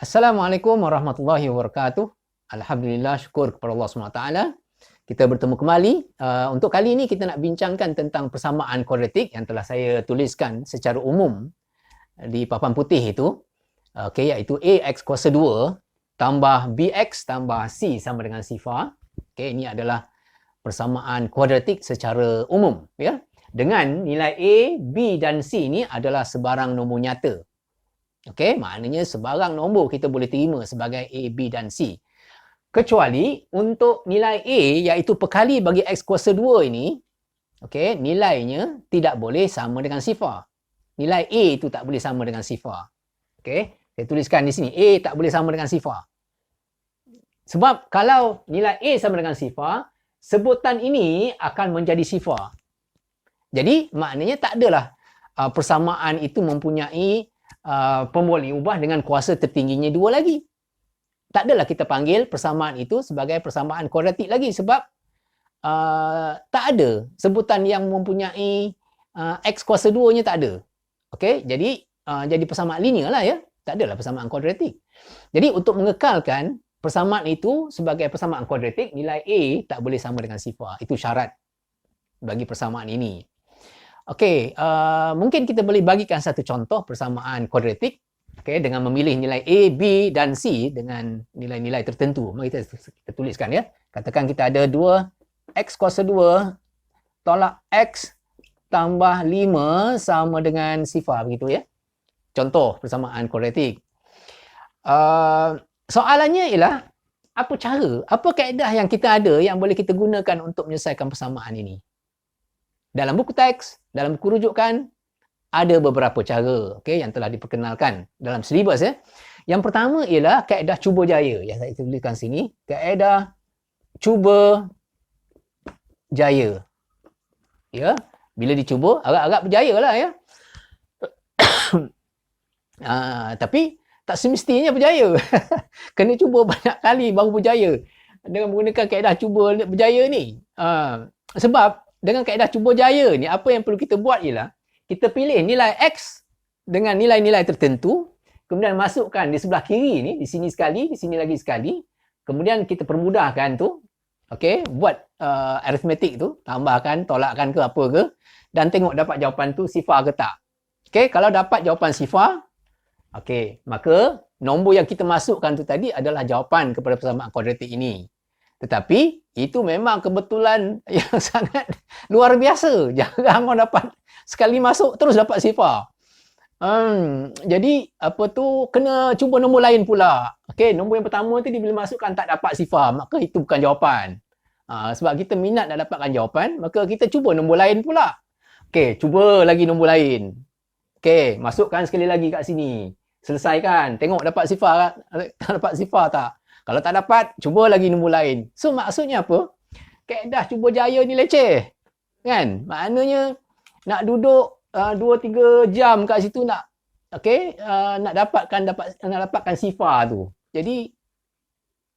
Assalamualaikum warahmatullahi wabarakatuh. Alhamdulillah, syukur kepada Allah SWT. Kita bertemu kembali. Untuk kali ini kita nak bincangkan tentang persamaan kuadratik yang telah saya tuliskan secara umum di papan putih itu. Iaitu AX kuasa 2 tambah BX tambah C sama dengan sifar. Ini adalah persamaan kuadratik secara umum. Ya? Dengan nilai A, B dan C ni adalah sebarang nombor nyata. Maknanya sebarang nombor kita boleh terima sebagai A, B dan C. Kecuali untuk nilai A iaitu perkali bagi X kuasa 2 ini, nilainya tidak boleh sama dengan sifar. Nilai A itu tak boleh sama dengan sifar. Saya tuliskan di sini, A tak boleh sama dengan sifar. Sebab kalau nilai A sama dengan sifar, sebutan ini akan menjadi sifar. Jadi maknanya tak adalah persamaan itu mempunyai boleh ubah dengan kuasa tertingginya 2 lagi. Tak adalah kita panggil persamaan itu sebagai persamaan kuadratik lagi sebab tak ada sebutan yang mempunyai X kuasa 2-nya tak ada. Jadi jadi persamaan linear lah ya. Tak adalah persamaan kuadratik. Jadi untuk mengekalkan persamaan itu sebagai persamaan kuadratik, nilai A tak boleh sama dengan sifar. Itu syarat bagi persamaan ini. Mungkin kita boleh bagikan satu contoh persamaan kuadratik dengan memilih nilai A, B dan C dengan nilai-nilai tertentu. Mari kita tuliskan ya. Katakan kita ada 2X kuasa 2 tolak X tambah 5 sama dengan sifar, begitu ya. Contoh persamaan kuadratik. Soalannya ialah apa cara, apa kaedah yang kita ada yang boleh kita gunakan untuk menyelesaikan persamaan ini? Dalam buku teks, dalam buku rujukan, ada beberapa cara yang telah diperkenalkan dalam silibus ya. Yang pertama ialah kaedah cuba jaya yang saya tuliskan sini, kaedah cuba jaya. Ya, bila dicuba agak-agak berjaya lah ya. Tapi tak semestinya berjaya. Kena cuba banyak kali baru berjaya dengan menggunakan kaedah cuba berjaya ni. Sebab dengan kaedah cuba jaya ni, apa yang perlu kita buat ialah kita pilih nilai X dengan nilai-nilai tertentu, kemudian masukkan di sebelah kiri ni, di sini sekali, di sini lagi sekali, kemudian kita permudahkan tu, buat arithmetic tu, tambahkan, tolakkan ke apa ke, dan tengok dapat jawapan tu sifar ke tak. Kalau dapat jawapan sifar, maka nombor yang kita masukkan tu tadi adalah jawapan kepada persamaan kuadratik ini. Tetapi itu memang kebetulan yang sangat luar biasa. Jarang orang dapat sekali masuk terus dapat sifar. Jadi kena cuba nombor lain pula. Nombor yang pertama tu dia bila masukkan tak dapat sifar, maka itu bukan jawapan. Sebab kita minat nak dapatkan jawapan, maka kita cuba nombor lain pula. Cuba lagi nombor lain. Masukkan sekali lagi kat sini. Selesaikan. Tengok dapat sifar tak? Kalau tak dapat, cuba lagi nombor lain. So, maksudnya apa? Kaedah cuba jaya ni leceh. Kan? Maknanya, nak duduk 2-3 jam kat situ nak dapatkan sifar tu. Jadi,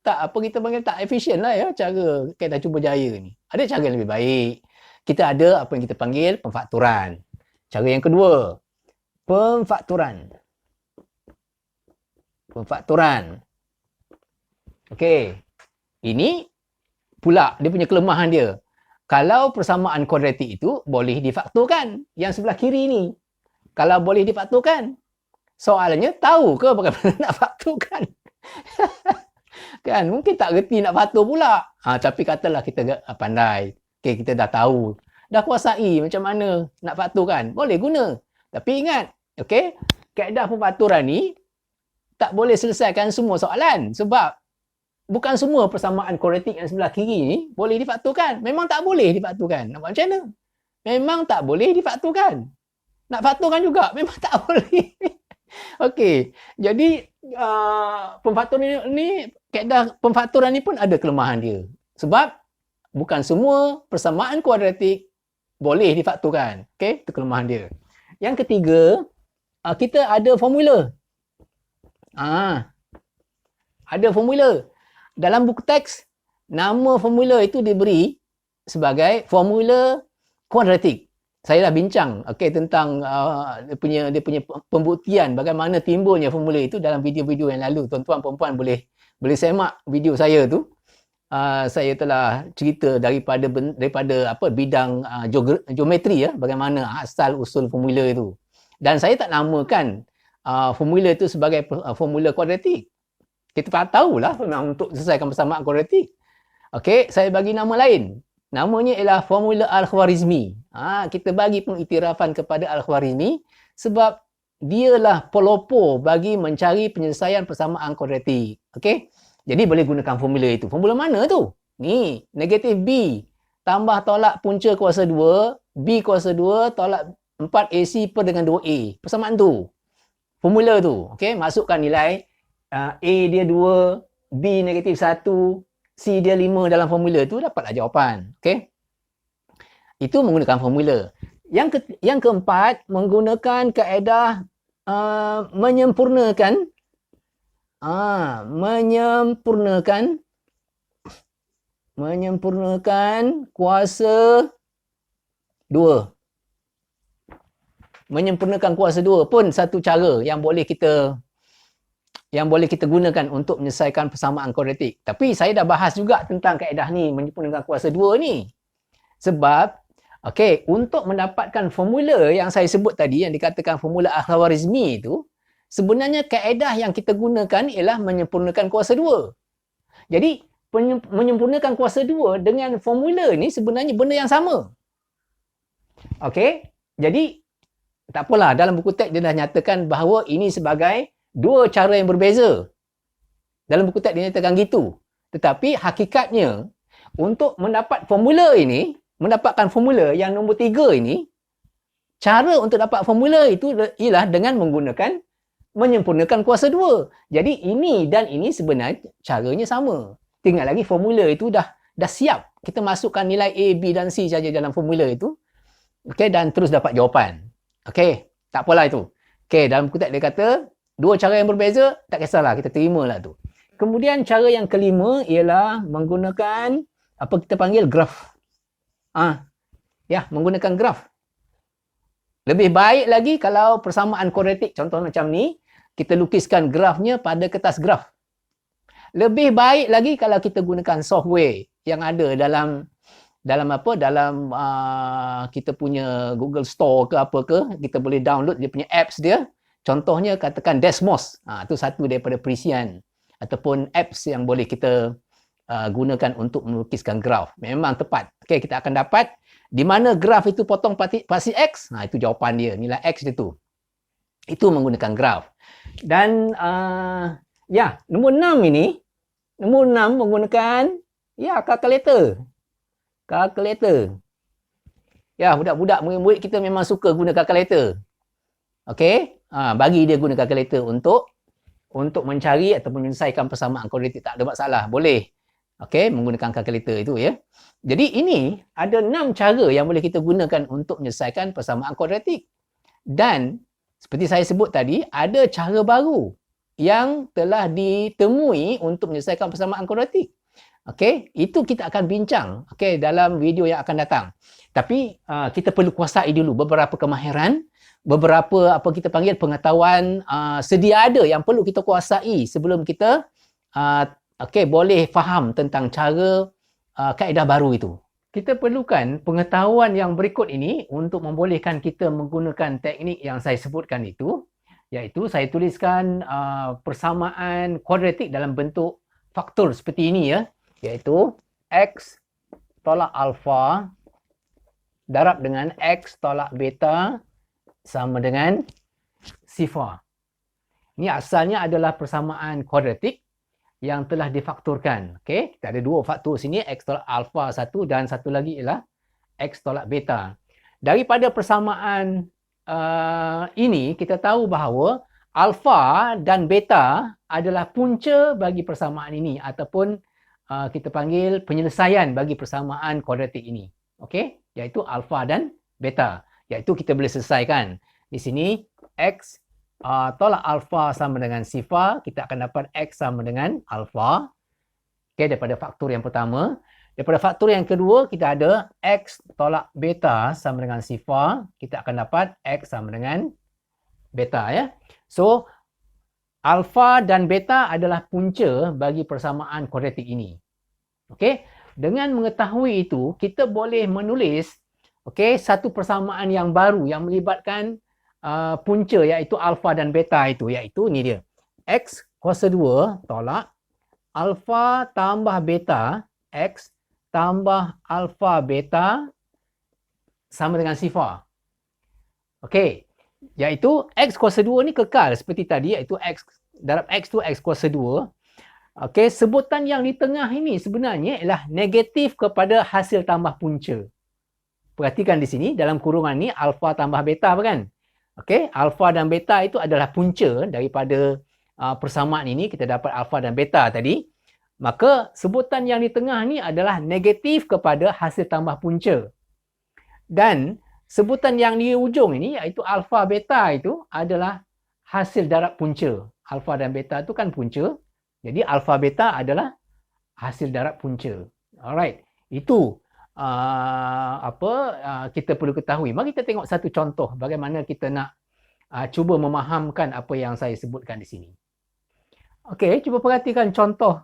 kita panggil tak efisien lah ya cara kaedah cuba jaya ni. Ada cara yang lebih baik. Kita ada apa yang kita panggil pemfakturan. Cara yang kedua, pemfakturan. Ini pula dia punya kelemahan dia. Kalau persamaan kuadratik itu boleh difaktorkan, yang sebelah kiri ni. Kalau boleh difaktorkan, soalannya tahu ke bagaimana nak faktorkan? Kan, mungkin tak reti nak faktor pula. Tapi katalah kita pandai. Kita dah tahu, dah kuasai macam mana nak faktorkan. Boleh guna. Tapi ingat, kaedah pemfakturan ni tak boleh selesaikan semua soalan sebab bukan semua persamaan kuadratik yang sebelah kiri ni boleh difaktorkan. Memang tak boleh difaktorkan. Nak buat macam mana? Memang tak boleh difaktorkan. Nak faktorkan juga memang tak boleh. Jadi kaedah pemfakturan ni pun ada kelemahan dia. Sebab bukan semua persamaan kuadratik boleh difaktorkan. Itu kelemahan dia. Yang ketiga, kita ada formula. Ada formula. Dalam buku teks, nama formula itu diberi sebagai formula kuadratik. saya dah bincang tentang dia punya pembuktian bagaimana timbulnya formula itu dalam video-video yang lalu. Tuan-tuan puan-puan boleh semak video saya tu. Saya telah cerita daripada bidang geometri bagaimana asal usul formula itu. Dan saya tak namakan formula itu sebagai formula kuadratik. Kita tahulah memang untuk selesaikan persamaan kuadratik. Okey, saya bagi nama lain. Namanya ialah formula Al-Khwarizmi. Kita bagi pengiktirafan kepada Al-Khwarizmi sebab dialah pelopor bagi mencari penyelesaian persamaan kuadratik. Okey? Jadi boleh gunakan formula itu. Formula mana tu? Ni, negatif B tambah tolak punca kuasa 2, B kuasa 2 tolak 4AC per dengan 2A. Persamaan tu. Formula tu. Okey, masukkan nilai A dia 2, B negatif 1, C dia 5 dalam formula tu, dapatlah jawapan. Okey. Itu menggunakan formula. Yang keempat, menggunakan kaedah menyempurnakan kuasa 2. Menyempurnakan kuasa 2 pun satu cara yang boleh kita gunakan untuk menyelesaikan persamaan kuadratik. Tapi saya dah bahas juga tentang kaedah ni, menyempurnakan kuasa 2 ni. Sebab, untuk mendapatkan formula yang saya sebut tadi, yang dikatakan formula Al-Khwarizmi itu, sebenarnya kaedah yang kita gunakan ialah menyempurnakan kuasa 2. Jadi, menyempurnakan kuasa 2 dengan formula ni sebenarnya benda yang sama. Okey, jadi, tak apalah, dalam buku teks dia dah nyatakan bahawa ini sebagai dua cara yang berbeza. Dalam buku teks dia nyatakan gitu. Tetapi hakikatnya, untuk mendapat formula ini, mendapatkan formula yang nombor 3 ini, cara untuk dapat formula itu ialah dengan menggunakan menyempurnakan kuasa 2. Jadi ini dan ini sebenarnya caranya sama. Tinggal lagi formula itu dah siap. Kita masukkan nilai A, B dan C saja dalam formula itu. Dan terus dapat jawapan. Tak apalah itu. Dalam buku teks dia kata, dua cara yang berbeza, tak kisahlah, kita terimalah tu. Kemudian cara yang kelima ialah menggunakan apa kita panggil graf. Menggunakan graf. Lebih baik lagi kalau persamaan kuadratik contoh macam ni, kita lukiskan grafnya pada kertas graf. Lebih baik lagi kalau kita gunakan software yang ada dalam kita punya Google Store ke apa ke, kita boleh download dia punya apps dia. Contohnya katakan Desmos. Itu satu daripada perisian ataupun apps yang boleh kita gunakan untuk melukiskan graf. Memang tepat. Kita akan dapat di mana graf itu potong pasti X. Itu jawapan dia. Nilai X dia tu. Itu menggunakan graf. Dan nombor 6 ini. Nombor 6 menggunakan kalkulator. Kalkulator. Budak-budak murid-murid kita memang suka guna kalkulator. Bagi dia guna kalkulator untuk mencari ataupun menyelesaikan persamaan kuadratik, tak ada masalah, boleh. Menggunakan kalkulator itu ya. Jadi ini ada 6 cara yang boleh kita gunakan untuk menyelesaikan persamaan kuadratik. Dan seperti saya sebut tadi, ada cara baru yang telah ditemui untuk menyelesaikan persamaan kuadratik. Itu kita akan bincang dalam video yang akan datang. Tapi kita perlu kuasai dulu beberapa kemahiran, beberapa apa kita panggil pengetahuan sedia ada yang perlu kita kuasai sebelum kita boleh faham tentang cara kaedah baru itu. Kita perlukan pengetahuan yang berikut ini untuk membolehkan kita menggunakan teknik yang saya sebutkan itu, iaitu saya tuliskan persamaan kuadratik dalam bentuk faktor seperti ini ya, iaitu X tolak alfa darab dengan X tolak beta sama dengan sifar. Ini asalnya adalah persamaan kuadratik yang telah difaktorkan. Kita ada dua faktor sini, X tolak alfa satu dan satu lagi ialah X tolak beta. Daripada persamaan ini, kita tahu bahawa alfa dan beta adalah punca bagi persamaan ini ataupun kita panggil penyelesaian bagi persamaan kuadratik ini. Iaitu alfa dan beta. Iaitu kita boleh selesaikan. Di sini X tolak alfa sama dengan sifar, kita akan dapat X sama dengan alfa. Daripada faktor yang pertama. Daripada faktor yang kedua, kita ada X tolak beta sama dengan sifar. Kita akan dapat X sama dengan beta ya. So, alfa dan beta adalah punca bagi persamaan kuadratik ini. Okey, dengan mengetahui itu, kita boleh menulis satu persamaan yang baru yang melibatkan punca iaitu alfa dan beta itu, iaitu ni dia. X kuasa 2 tolak alfa tambah beta X tambah alfa beta sama dengan sifar. Okey, iaitu X kuasa 2 ni kekal seperti tadi, iaitu X darab X tu X kuasa 2. Okey, sebutan yang di tengah ini sebenarnya ialah negatif kepada hasil tambah punca. Perhatikan di sini, dalam kurungan ni alfa tambah beta kan? Okey, alfa dan beta itu adalah punca daripada persamaan ini. Kita dapat alfa dan beta tadi. Maka sebutan yang di tengah ni adalah negatif kepada hasil tambah punca. Dan sebutan yang di ujung ini iaitu alfa beta itu adalah hasil darab punca. Alfa dan beta itu kan punca. Jadi alfa beta adalah hasil darab punca. Alright. Itu kita perlu ketahui. Mari kita tengok satu contoh bagaimana kita nak cuba memahamkan apa yang saya sebutkan di sini. Okey, cuba perhatikan contoh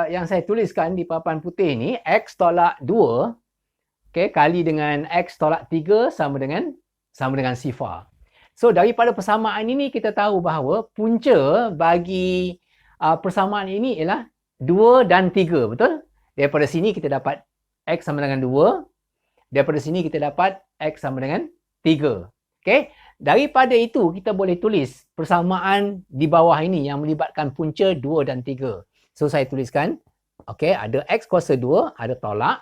yang saya tuliskan di papan putih ni. X tolak 2 kali dengan X tolak 3 sama dengan sifar. So, daripada persamaan ini kita tahu bahawa punca bagi persamaan ini ialah 2 dan 3, betul? Daripada sini kita dapat X sama dengan 2. Daripada sini kita dapat X sama dengan 3. Okey? Daripada itu kita boleh tulis persamaan di bawah ini yang melibatkan punca 2 dan 3. So saya tuliskan, ada X kuasa 2, ada tolak.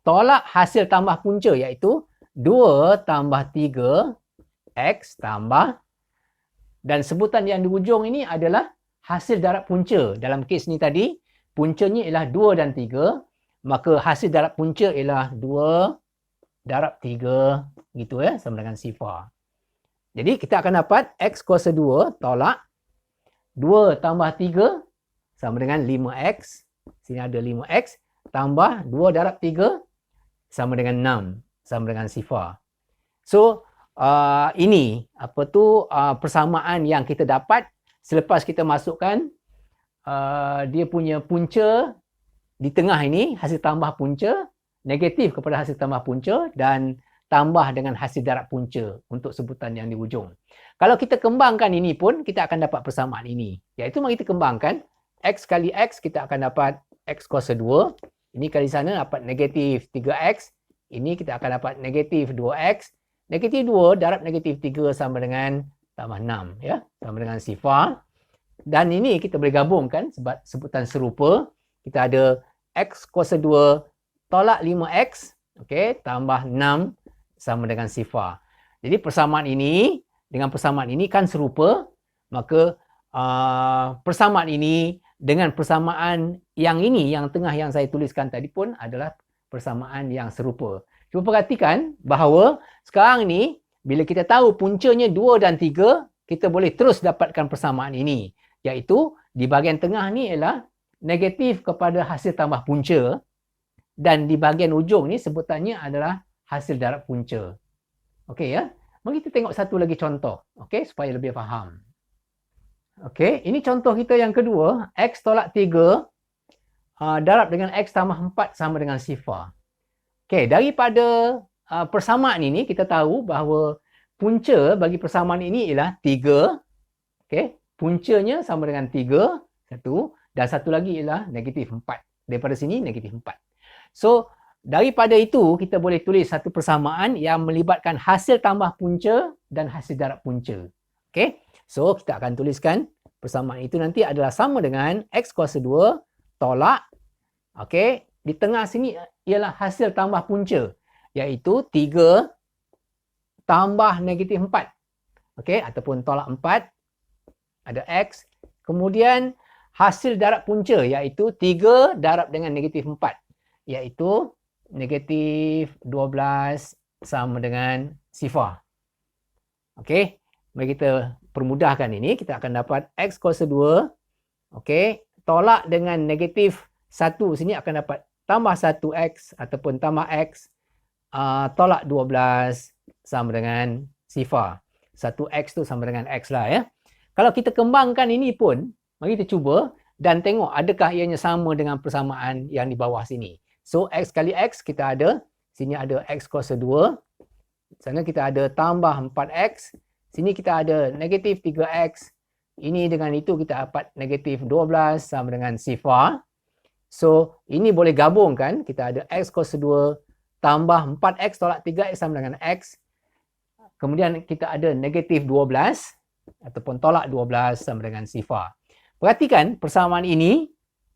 Tolak hasil tambah punca iaitu 2 tambah 3 X tambah, dan sebutan yang di ujung ini adalah hasil darab punca. Dalam kes ni tadi, puncanya ialah 2 dan 3, maka hasil darab punca ialah 2 darab 3 gitu ya, sama dengan sifar. Jadi kita akan dapat X kuasa 2 tolak 2 tambah 3 sama dengan 5X. Sini ada 5X tambah 2 darab 3 sama dengan 6, sama dengan sifar. So ini persamaan yang kita dapat selepas kita masukkan dia punya punca di tengah ini, hasil tambah punca negatif kepada hasil tambah punca dan tambah dengan hasil darab punca untuk sebutan yang di ujung. Kalau kita kembangkan ini pun, kita akan dapat persamaan ini. Iaitu mari kita kembangkan. X kali X, kita akan dapat X kuasa 2. Ini kali sana dapat negatif 3X. Ini kita akan dapat negatif 2X. Negatif 2 darab negatif 3 sama dengan tambah 6. Ya? Sama dengan sifar. Dan ini kita boleh gabungkan sebab sebutan serupa. Kita ada X kuasa 2 tolak 5X. Tambah 6 sama dengan sifar. Jadi persamaan ini dengan persamaan ini kan serupa, maka persamaan ini dengan persamaan yang ini, yang tengah yang saya tuliskan tadi pun adalah persamaan yang serupa. Cuba perhatikan bahawa sekarang ni bila kita tahu puncanya 2 dan 3, kita boleh terus dapatkan persamaan ini. Iaitu di bahagian tengah ni ialah negatif kepada hasil tambah punca dan di bahagian ujung ni sebutannya adalah hasil darab punca. Okey ya. Mari kita tengok satu lagi contoh. Supaya lebih faham. Ini contoh kita yang kedua. X tolak 3 darab dengan X tambah 4 sama dengan sifar. Daripada persamaan ini kita tahu bahawa punca bagi persamaan ini ialah 3. Puncanya sama dengan 3, satu, dan satu lagi ialah negatif 4. Daripada sini negatif 4. So, daripada itu, kita boleh tulis satu persamaan yang melibatkan hasil tambah punca dan hasil darab punca. So, kita akan tuliskan persamaan itu nanti adalah sama dengan X kuasa 2 tolak. Di tengah sini ialah hasil tambah punca. Iaitu 3 tambah negatif 4. Ataupun tolak 4. Ada X. Kemudian, hasil darab punca iaitu 3 darab dengan negatif 4. Iaitu negatif 12 sama dengan sifar. Mari kita permudahkan ini. Kita akan dapat X kuasa 2. Tolak dengan negatif 1 sini akan dapat tambah 1x ataupun tambah x tolak 12 sama dengan sifar. 1x tu sama dengan x lah ya. Kalau kita kembangkan ini pun, mari kita cuba dan tengok adakah ianya sama dengan persamaan yang di bawah sini. So x kali x kita ada, sini ada x kuasa 2. Sana kita ada tambah 4x. Sini kita ada negatif 3x. Ini dengan itu kita dapat negatif 12 sama dengan sifar. So, ini boleh gabungkan. Kita ada x kuasa 2 tambah 4x tolak 3x sama dengan x. Kemudian kita ada negatif 12 ataupun tolak 12 sama dengan sifar. Perhatikan persamaan ini,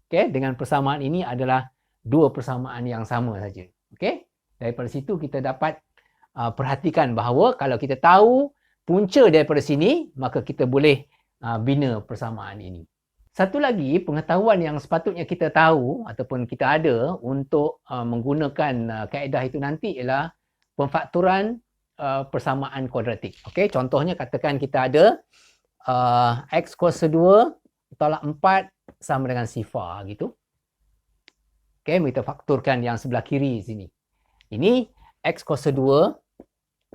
okay, dengan persamaan ini adalah dua persamaan yang sama saja. Okay? Daripada situ kita dapat perhatikan bahawa kalau kita tahu punca daripada sini, maka kita boleh bina persamaan ini. Satu lagi pengetahuan yang sepatutnya kita tahu ataupun kita ada untuk menggunakan kaedah itu nanti ialah pemfakturan persamaan kuadratik. Okey, contohnya katakan kita ada x kuasa 2 tolak 4 sama dengan sifar gitu. Okey, kita fakturkan yang sebelah kiri sini. Ini x kuasa 2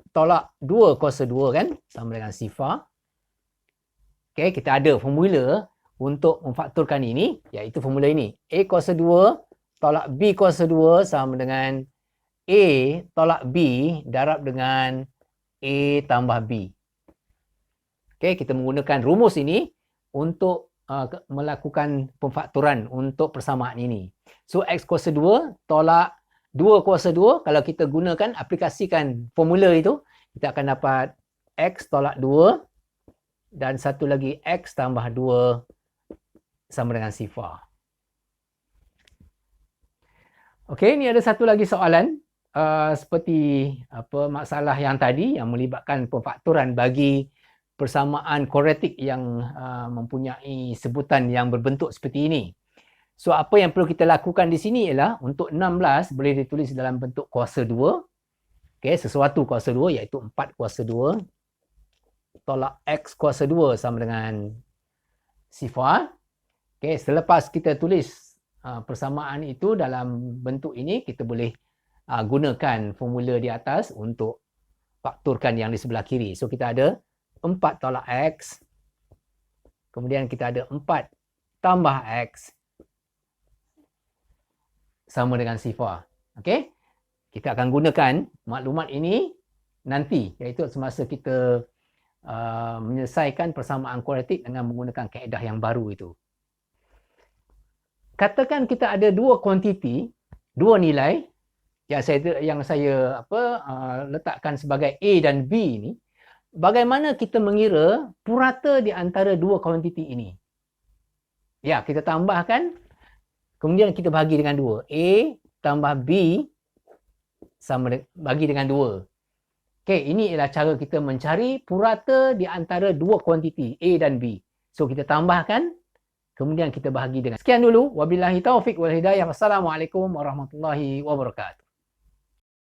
tolak 2 kuasa 2 kan sama dengan sifar. Okey, kita ada formula untuk memfakturkan ini, iaitu formula ini. A kuasa 2 tolak B kuasa 2 sama dengan A tolak B darab dengan A tambah B. Okey, kita menggunakan rumus ini untuk melakukan pemfakturan untuk persamaan ini. So, X kuasa 2 tolak 2 kuasa 2, kalau kita gunakan, aplikasikan formula itu, kita akan dapat X tolak 2 dan satu lagi X tambah 2 sama dengan sifar. Okey, ini ada satu lagi soalan seperti masalah yang tadi yang melibatkan pemfakturan bagi persamaan kuadratik yang mempunyai sebutan yang berbentuk seperti ini. So, apa yang perlu kita lakukan di sini ialah untuk 16 boleh ditulis dalam bentuk kuasa 2. Okey, sesuatu kuasa 2 iaitu 4 kuasa 2 tolak X kuasa 2 sama dengan sifar. Okay, selepas kita tulis persamaan itu dalam bentuk ini, kita boleh gunakan formula di atas untuk fakturkan yang di sebelah kiri. So, kita ada 4 tolak X. Kemudian kita ada 4 tambah X sama dengan sifar. Okay? Kita akan gunakan maklumat ini nanti, iaitu semasa kita menyelesaikan persamaan kuadratik dengan menggunakan kaedah yang baru itu. Katakan kita ada dua kuantiti, dua nilai yang saya letakkan sebagai A dan B ini. Bagaimana kita mengira purata di antara dua kuantiti ini? Ya, kita tambahkan, kemudian kita bagi dengan 2. A tambah B bagi dengan 2. Okey, ini ialah cara kita mencari purata di antara dua kuantiti A dan B. So, kita tambahkan, kemudian kita bahagi dengan. Sekian dulu. Wabillahi taufiq wal hidayah. Wassalamualaikum warahmatullahi wabarakatuh.